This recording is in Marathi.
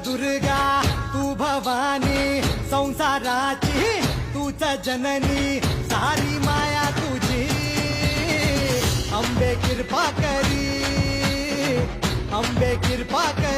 दुर्गा तू भवानी संसाराची तूच जननी सारी माया तुझी अंबे कृपा करी अंबे कृपा करी